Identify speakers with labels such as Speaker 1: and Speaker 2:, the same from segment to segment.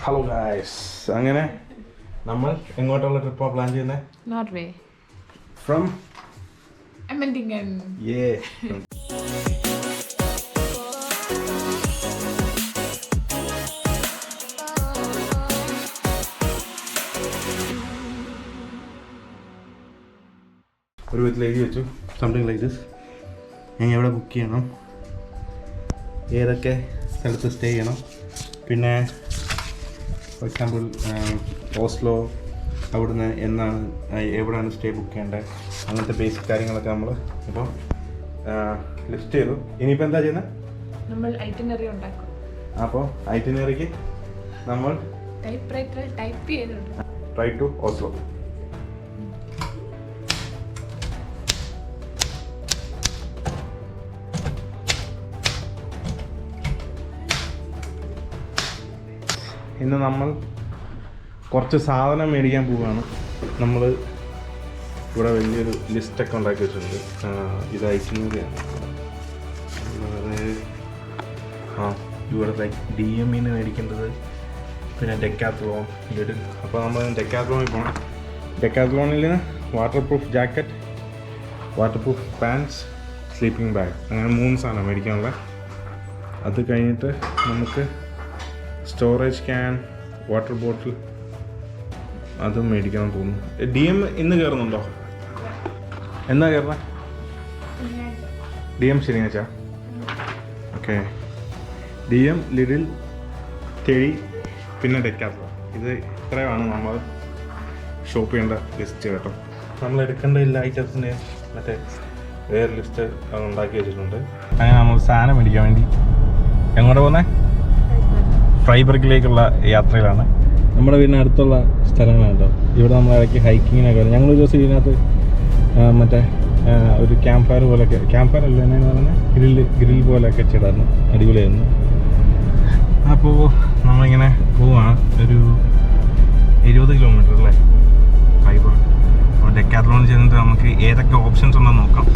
Speaker 1: Hello guys, അങ്ങനെ നമ്മൾ എങ്ങോട്ടുള്ള ട്രിപ്പാണ് പ്ലാൻ ചെയ്യുന്നത്?
Speaker 2: നോർവേ.
Speaker 1: ഫ്രം
Speaker 2: എമ്മൻഡിങ്ങൻ.
Speaker 1: ഒരു വിധത്തിൽ എഴുതി വെച്ചു, സംതിങ് ലൈക്ക് ദിസ്. ഞാൻ എവിടെ ബുക്ക് ചെയ്യണം, ഏതൊക്കെ സ്ഥലത്ത് സ്റ്റേ ചെയ്യണം, പിന്നെ ഫോർ എക്സാമ്പിൾ ഓസ്ലോ അവിടുന്ന് എന്നാണ് എവിടെയാണ് സ്റ്റേ ബുക്ക് ചെയ്യേണ്ടത്, അങ്ങനത്തെ ബേസിക് കാര്യങ്ങളൊക്കെ നമ്മൾ ഇപ്പോൾ ലിസ്റ്റ് ചെയ്തു. ഇനിയിപ്പോൾ എന്താ ചെയ്യുന്നത്?
Speaker 2: നമ്മൾ ഐറ്റിനറി ഉണ്ടാക്കും.
Speaker 1: അപ്പോൾ ഐറ്റിനറിക്ക് നമ്മൾ
Speaker 2: ടൈപ്പ് ചെയ്തിട്ടുണ്ട്.
Speaker 1: Try to Oslo. ഇന്ന് നമ്മൾ കുറച്ച് സാധനം മേടിക്കാൻ പോവുകയാണ്. നമ്മൾ ഇവിടെ വലിയൊരു ലിസ്റ്റൊക്കെ ഉണ്ടാക്കി വെച്ചിട്ടുണ്ട്. ഇത് ഐറ്റിനറിയാണ്. ഇവിടെ ലൈക്ക് DME മേടിക്കേണ്ടത്, പിന്നെ ഡെക്കാത്ലോൺ ലിഡിൽ. അപ്പോൾ നമ്മൾ ഡെക്കാത്ലോണിൽ പോകണം. ഡെക്കാത്ലോണിൽ waterproof jacket, waterproof pants, sleeping bag, അങ്ങനെ 3 സാധനം മേടിക്കാനുള്ള. അത് കഴിഞ്ഞിട്ട് നമുക്ക് സ്റ്റോറേജ് ക്യാൻ, വാട്ടർ ബോട്ടിൽ അതും മേടിക്കണം തോന്നുന്നു. DM ഇന്ന് കയറുന്നുണ്ടോ? എന്നാ കയറുന്നത്? DM ശനിയാഴ്ച. ഓക്കെ. DM, ലിഡിൽ, തെഴി, പിന്നെ ഡെക്കാത്ലോൺ. ഇത് ഇത്രയുമാണ് നമ്മൾ ഷോപ്പ് ചെയ്യേണ്ട ലിസ്റ്റ് കേട്ടോ. നമ്മൾ എടുക്കേണ്ട എല്ലാ ഐറ്റംസിൻ്റെ മറ്റേ വേറെ ലിസ്റ്റ് ഉണ്ടാക്കി വെച്ചിട്ടുണ്ട്. അങ്ങനെ നമ്മൾ സാധനം മേടിക്കാൻ വേണ്ടി എങ്ങോട്ട് പോകുന്നത്? ഫ്രൈബർഗിലേക്കുള്ള യാത്രയിലാണ്. നമ്മുടെ വീടിന് അടുത്തുള്ള സ്ഥലങ്ങളാണ് കേട്ടോ. ഇവിടെ നമ്മൾ ഇടയ്ക്ക് ഹൈക്കിങ്ങിനൊക്കെ വരും. ഞങ്ങൾ ഒരു ദിവസം ഇതിനകത്ത് മറ്റേ ഒരു ക്യാമ്പ് ഫയർ പോലെയൊക്കെ, ക്യാമ്പ് ഫയർ അല്ല എന്നാണ് പറയുന്നത്, ഗ്രിൽ പോലെയൊക്കെ ചെയ്തായിരുന്നു. അടിപൊളിയായിരുന്നു. അപ്പോൾ നമ്മളിങ്ങനെ പോവാണ്. ഒരു 20 കിലോമീറ്റർ അല്ലേ ഫ്രൈബർഗ്. അപ്പോൾ ഡെക്കാത്ലോണിൽ ചെന്നിട്ട് നമുക്ക് ഏതൊക്കെ ഓപ്ഷൻസ് ഉണ്ടെന്ന് നോക്കാം.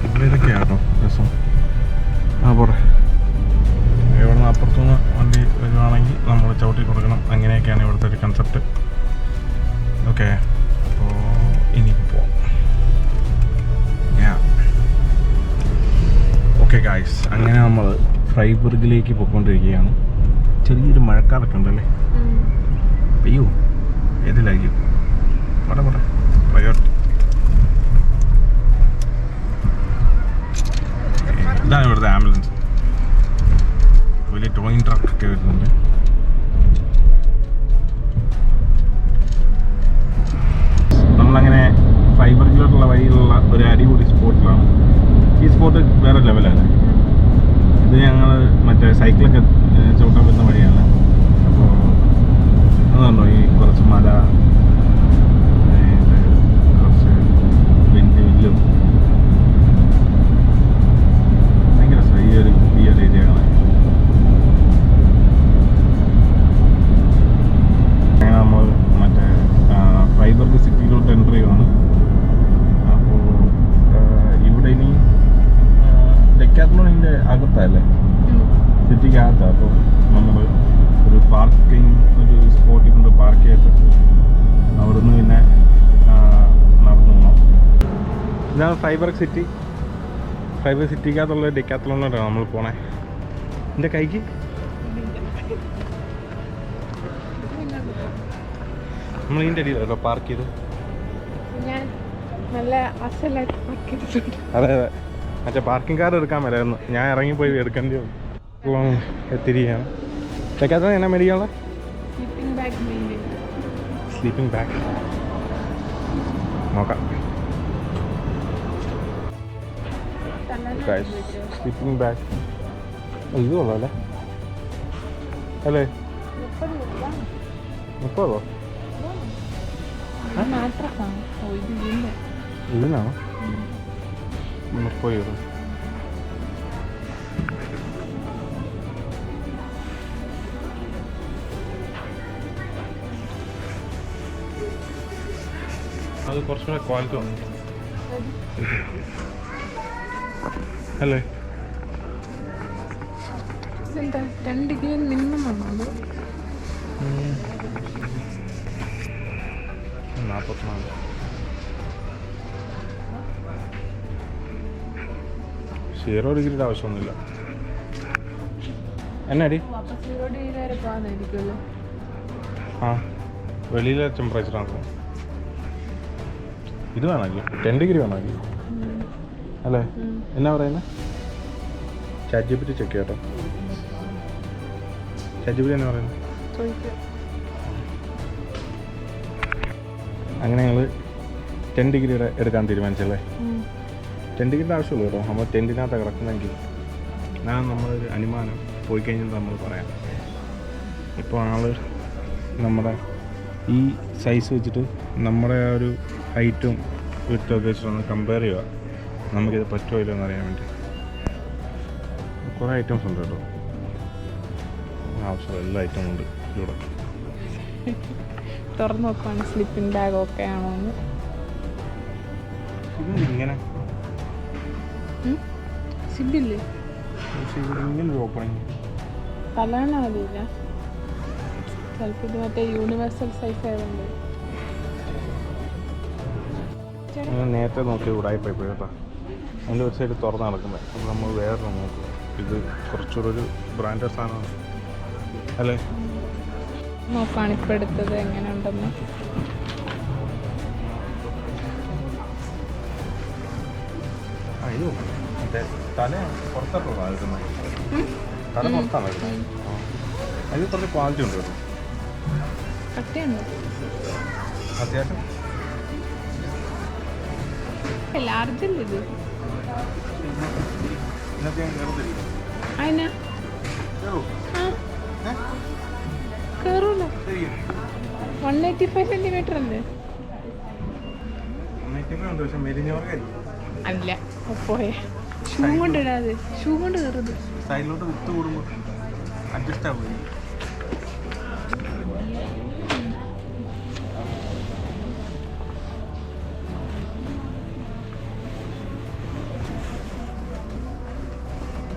Speaker 1: ഇവിടെ ഇതൊക്കെയാണ് കേട്ടോ രസം. പോട്ടെ. എവിടെ നിന്ന് അപ്പുറത്തുനിന്ന് വണ്ടി വരുവാണെങ്കിൽ നമ്മൾ ചവിട്ടി കൊടുക്കണം. അങ്ങനെയൊക്കെയാണ് ഇവിടുത്തെ ഒരു കൺസെപ്റ്റ്. ഓക്കെ, അപ്പോൾ ഇനിയിപ്പോൾ പോവാം. ഓക്കെ ഗായ്സ്, അങ്ങനെ നമ്മൾ ഫ്രൈബർഗിലേക്ക് പോയിക്കൊണ്ടിരിക്കുകയാണ്. ചെറിയൊരു മഴക്കാലൊക്കെ ഉണ്ടല്ലേ? അയ്യോ, ഏതിലായിരിക്കും? പോട്ടെ പ്രയോറിറ്റി. ഇതാണ് ഇവിടുത്തെ ആംബുലൻസ്. വലിയ ടോയിങ് ട്രക്കൊക്കെ വരുന്നുണ്ട്. നമ്മളങ്ങനെ ഫ്രൈബർഗിലോട്ടുള്ള വഴിയിലുള്ള ഒരു അടിപൊളി സ്പോട്ടിലാണ്. ഈ സ്പോട്ട് വേറെ ലെവലാണ്. ഇത് ഞങ്ങൾ മറ്റേ സൈക്കിളൊക്കെ ചവിട്ടാൻ പറ്റുന്ന വഴിയാണ്. അപ്പോൾ അതുകൊണ്ടോ ഈ കുറച്ച് മല, കുറച്ച് വില്ലും, ഭയങ്കര രസം ഈ ഒരു ഏരിയ കാണാൻ. അങ്ങനെ നമ്മൾ മറ്റേ ഫ്രൈബർഗ് സിറ്റിയിലോട്ട് എൻ്റർ ചെയ്യുകയാണ്. അപ്പോൾ ഇവിടെ ഇനി ഡെക്കാത്ലോണിൻ്റെ അകത്തല്ലേ, സിറ്റിക്ക് അകത്താണ്. അപ്പോൾ നമ്മൾ ഒരു സ്പോട്ടിൽ കൊണ്ട് പാർക്ക് ചെയ്തിട്ട് അവിടെ നിന്ന് പിന്നെ നടന്നു പോകണം. ഇതാണ് ഫ്രൈബർഗ് സിറ്റി. ഫ്രൈബർഗ് സിറ്റിക്കകത്തുള്ള ഡെക്കാത്ലോണിലോട്ടാണ് നമ്മൾ പോണേ. എൻ്റെ കൈക്ക് നമ്മൾ ഇതിൻ്റെ അടിയിലല്ലോ പാർക്ക് ചെയ്ത്. അതെ, മറ്റേ പാർക്കിംഗ് കാർ എടുക്കാൻ വരായിരുന്നു. ഞാൻ ഇറങ്ങിപ്പോയി എടുക്കേണ്ടി വന്നു. എത്തിരിക്കുകയാണ്. ഡെക്കാത്ലോൺ എന്നാ മേടിക്കാനുള്ള? സ്ലീപ്പിംഗ് ബാഗ് നോക്കാം. സ്ലീപ്പിംഗ് ബാഗ് ഇത് കൊള്ളാം അല്ലേ? 30 ഇതിനാണോ? 30 euro. അത് കുറച്ചുകൂടെ ക്വാളിറ്റി വന്നു അല്ലേ?
Speaker 2: 2 മിനിമം വന്നത്.
Speaker 1: 400. സീറോ ഡിഗ്രിയുടെ ആവശ്യമൊന്നുമില്ല. എന്നാടി?
Speaker 2: അപ്പോൾ 0 ഡിഗ്രി വരെ പോകാനായിരിക്കുമല്ലോ.
Speaker 1: ആ, വെളിയിലെ ടെമ്പറേച്ചറാണ്. ഇത് വേണമെങ്കിൽ 10 ഡിഗ്രി വേണമെങ്കിൽ അല്ലേ? എന്നാ പറയുന്നത്? ChatGPT ചെക്ക് ചെയ്യട്ടോ. ChatGPT എന്നാ പറയുന്നത്? അങ്ങനെ ഞങ്ങൾ 10 ഡിഗ്രിയുടെ എടുക്കാൻ തീരുമാനിച്ചല്ലേ? 10 ഡിഗ്രിയുടെ ആവശ്യമുള്ളൂ കേട്ടോ. നമ്മൾ ടെൻറ്റിനകത്ത് കിടക്കുന്നെങ്കിൽ ഞാൻ നമ്മളൊരു അനുമാനം പോയി കഴിഞ്ഞാൽ നമ്മൾ പറയാം. ഇപ്പോൾ ആള് നമ്മുടെ ഈ സൈസ് വെച്ചിട്ട് നമ്മുടെ ആ ഒരു ഹൈറ്റും വിട്ടുമൊക്കെ വെച്ചിട്ടൊന്ന് കമ്പയർ ചെയ്യുക. നമുക്കിത് പറ്റുമോ ഇല്ലയോ എന്നറിയാൻ വേണ്ടി. കുറേ ഐറ്റംസ് ഉണ്ട് കേട്ടോ. ആവശ്യമുള്ള എല്ലാ ഐറ്റവും ഉണ്ട് ഇവിടെ.
Speaker 2: തുറന്നു നോക്കുവാണ് സ്ലിപ്പിംഗ് ബാഗ് ഒക്കെ ആണോ എന്ന്.
Speaker 1: ഇങ്ങനെ
Speaker 2: സിബില്ലേ
Speaker 1: ഇങ്ങനെ ഒരു ഓപ്പണിങ്
Speaker 2: തലവണ മതിയില്ല. ചിലപ്പോൾ ഇത് മറ്റേ യൂണിവേഴ്സൽ സൈസ് ആയതുകൊണ്ട്.
Speaker 1: നേരത്തെ നോക്കി ഉടായിപ്പോയി കേട്ടോ. അതിൻ്റെ ഒരു സൈഡ് തുറന്ന് നടക്കുന്നത്. അപ്പോൾ നമ്മൾ വേറെ നോക്കുക. ഇത് കുറച്ചുകൂടെ ഒരു ബ്രാൻഡഡ് സാധനമാണ് അല്ലേ?
Speaker 2: നോക്കാണ് ഇപ്പോൾ എടുത്തത് എങ്ങനെ ഉണ്ടെന്ന്.
Speaker 1: അയ്യോ, മറ്റേ തല പുറത്തോട്ടാണ് എടുക്കുന്നത്. തല പുറത്താണ് എടുക്കുന്നത്. അതിൽ കുറച്ച് ക്വാളിറ്റി ഉണ്ട് കേട്ടോ.
Speaker 2: കട്ടയുണ്ട്
Speaker 1: അത്യാവശ്യം.
Speaker 2: ലാർജല്ലേ ഇത്?
Speaker 1: ഇന്നത്തെ ഞാൻ കയറുന്നില്ല.
Speaker 2: അതിനാ കയറൂല. 185 സെന്റിമീറ്റർ അല്ലേ?
Speaker 1: ഉണ്ട്, പക്ഷെ മെലിഞ്ഞവർക്കായിരിക്കും.
Speaker 2: അല്ല, പോയെ ഷൂ കൊണ്ട് ഇടാതെ. ഷൂ കൊണ്ട് കയറുന്നത്
Speaker 1: സൈഡിലോട്ട് വിത്ത് കൂടുമ്പോൾ അഡ്ജസ്റ്റ് ആവുക.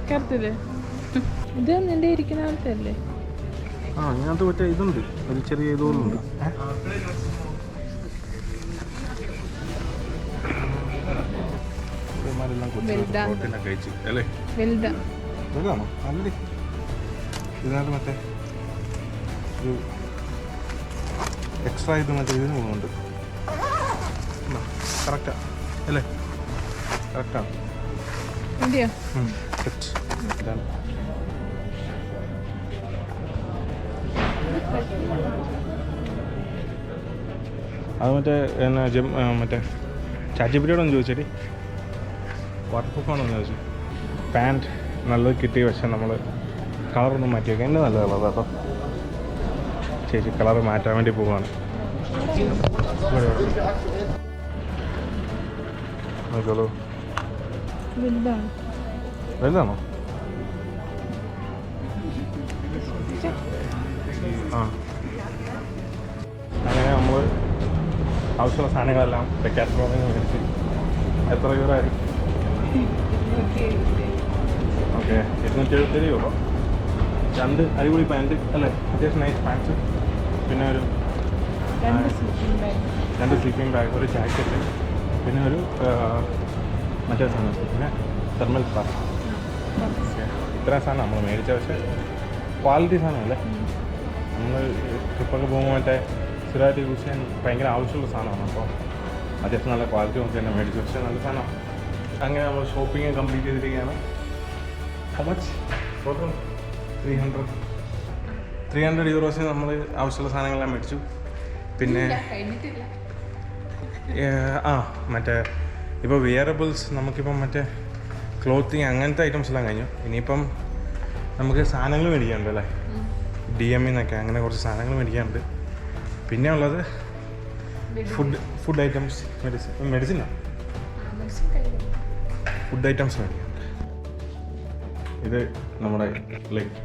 Speaker 2: കയറത്തില്ലേ? ഇത് നിന്റെ ഇരിക്കുന്ന പോലത്തെ അല്ലേ?
Speaker 1: ആ, ഇതിനകത്ത് മറ്റേ ഇതുണ്ട്, ഒരു ചെറിയ ഇതുപോലുണ്ട്. കഴിച്ചു അല്ലേ? വലുതാണോ? നല്ലടി. ഇതിനകത്ത് മറ്റേ ഒരു എക്സ്ട്രാ ഇത് മറ്റേ ഇതിന് പോകുന്നുണ്ട്. കറക്റ്റാ അല്ലേ? കറക്റ്റാണ്.
Speaker 2: മതിയോ?
Speaker 1: ഇതാണ്. അത് മറ്റേ എന്നാ മറ്റേ ചാറ്റിപ്പിറ്റിയോടൊന്ന് ചോദിച്ചേടി, വാട്ടർ പ്രൂഫാണോ എന്ന് ചോദിച്ചു. പാൻറ്റ് നല്ലത് കിട്ടി, പക്ഷെ നമ്മൾ കളറൊന്നും മാറ്റി വയ്ക്കാം. എൻ്റെ നല്ല കളർ കേട്ടോ. ചേച്ചി കളർ മാറ്റാൻ വേണ്ടി പോവുകയാണ്. നോക്കിയോളൂ. വലുതാണോ? ആ, അങ്ങനെ നമ്മൾ ആവശ്യമുള്ള സാധനങ്ങളെല്ലാം ഡെക്കാത്ലോണിൽ നിന്ന് മേടിച്ച്. എത്ര യൂറോ ആയിരിക്കും? Okay, 277 euro. 2 അടിപൊളി പാൻറ്റ് അല്ലേ? അത്യാവശ്യം നൈസ് പാൻറ്റ്. പിന്നെ ഒരു 2 സ്ലീപ്പിംഗ് ബാഗ്, ഒരു ജാക്കറ്റ്, പിന്നെ ഒരു മറ്റേ സാധനം, പിന്നെ തെർമൽ ഫ്ലാസ്ക്. ഓക്കെ, ഇത്രയും സാധനം നമ്മൾ മേടിച്ച. പക്ഷേ ക്വാളിറ്റി സാധനമല്ലേ? നമ്മൾ ട്രിപ്പൊക്കെ പോകുമ്പോൾ മറ്റേ സ്ഥിരമായിട്ട് യൂസ് ചെയ്യാൻ ഭയങ്കര ആവശ്യമുള്ള സാധനമാണ്. അപ്പോൾ അത്യാവശ്യം നല്ല ക്വാളിറ്റി നോക്കി തന്നെ മേടിച്ചു. പക്ഷേ നല്ല സാധനമാണ്. അങ്ങനെ നമ്മൾ ഷോപ്പിംഗ് കംപ്ലീറ്റ് ചെയ്തിരിക്കുകയാണ്. How much? ടോട്ടൽ 300 യൂറോസിന് നമ്മൾ ആവശ്യമുള്ള സാധനങ്ങളെല്ലാം മേടിച്ചു. പിന്നെ മറ്റേ ഇപ്പോൾ വിയറബിൾസ്, നമുക്കിപ്പം മറ്റേ ക്ലോത്തിങ് അങ്ങനത്തെ ഐറ്റംസ് എല്ലാം കഴിഞ്ഞു. ഇനിയിപ്പം നമുക്ക് സാധനങ്ങൾ മേടിക്കാനുണ്ട് അല്ലേ? DM എന്നൊക്കെ അങ്ങനെ കുറച്ച് സാധനങ്ങൾ മേടിക്കാനുണ്ട്. പിന്നെ ഉള്ളത് ഫുഡ് ഐറ്റംസ്, മെഡിസിനാണ്. ഫുഡ് ഐറ്റംസ് മേടിക്കാനുണ്ട്. ഇത് നമ്മുടെ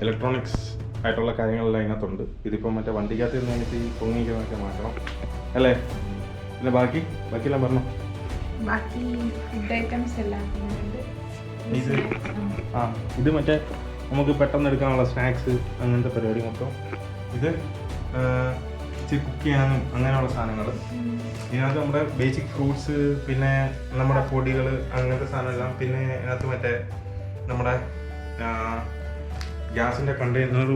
Speaker 1: ഇലക്ട്രോണിക്സ് ആയിട്ടുള്ള കാര്യങ്ങളെല്ലാം ഇതിനകത്തുണ്ട്. ഇതിപ്പം മറ്റേ വണ്ടിക്കകത്ത് നിന്ന് വേണ്ടിയിട്ട് ഈ പൊങ്ങിക്കുന്നതൊക്കെ മാറ്റണം അല്ലേ? പിന്നെ ബാക്കിയെല്ലാം പറഞ്ഞു.
Speaker 2: ബാക്കി ഫുഡ് ഐറ്റംസ് എല്ലാം
Speaker 1: ഇത് മറ്റേ നമുക്ക് പെട്ടെന്ന് എടുക്കാനുള്ള സ്നാക്സ് അങ്ങനത്തെ പരിപാടി മൊത്തം. ഇത് ഇച്ചിരി കുക്ക് ചെയ്യാനും അങ്ങനെയുള്ള സാധനങ്ങൾ. ഇതിനകത്ത് നമ്മുടെ ബേസിക് ഫ്രൂട്ട്സ്, പിന്നെ നമ്മുടെ പൊടികൾ, അങ്ങനത്തെ സാധനമെല്ലാം. പിന്നെ ഇതിനകത്ത് മറ്റേ നമ്മുടെ ഗ്യാസിൻ്റെ കണ്ടെയ്നർ,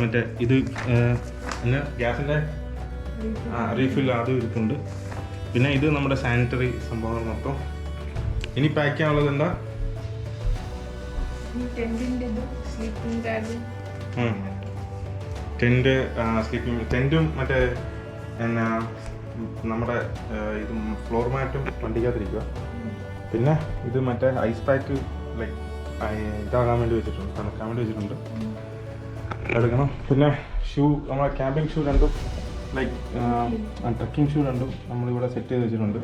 Speaker 1: മറ്റേ ഇത് പിന്നെ ഗ്യാസിൻ്റെ റീഫിൽ അതും ഇരിപ്പുണ്ട്. പിന്നെ ഇത് നമ്മുടെ സാനിറ്ററി സംഭവങ്ങൾ മൊത്തം. ഇനി പാക്ക് ചെയ്യാനുള്ളത് എന്താ? ടെൻറ്റ്, സ്ലീപ്പിംഗ് ടെൻറ്റും മറ്റേ എന്നാ നമ്മുടെ ഇത് ഫ്ലോർ മാറ്റും വണ്ടിക്കകത്തിരിക്കുക. പിന്നെ ഇത് മറ്റേ ഐസ് പാക്ക് ലൈക്ക് ഇതാകാൻ വേണ്ടി വെച്ചിട്ടുണ്ട്, തണുക്കാൻ വേണ്ടി വെച്ചിട്ടുണ്ട്, എടുക്കണം. പിന്നെ ഷൂ, നമ്മുടെ ക്യാമ്പിംഗ് ഷൂ രണ്ടും ലൈക്ക് ട്രക്കിംഗ് ഷൂ രണ്ടും നമ്മളിവിടെ സെറ്റ് ചെയ്ത് വെച്ചിട്ടുണ്ട്.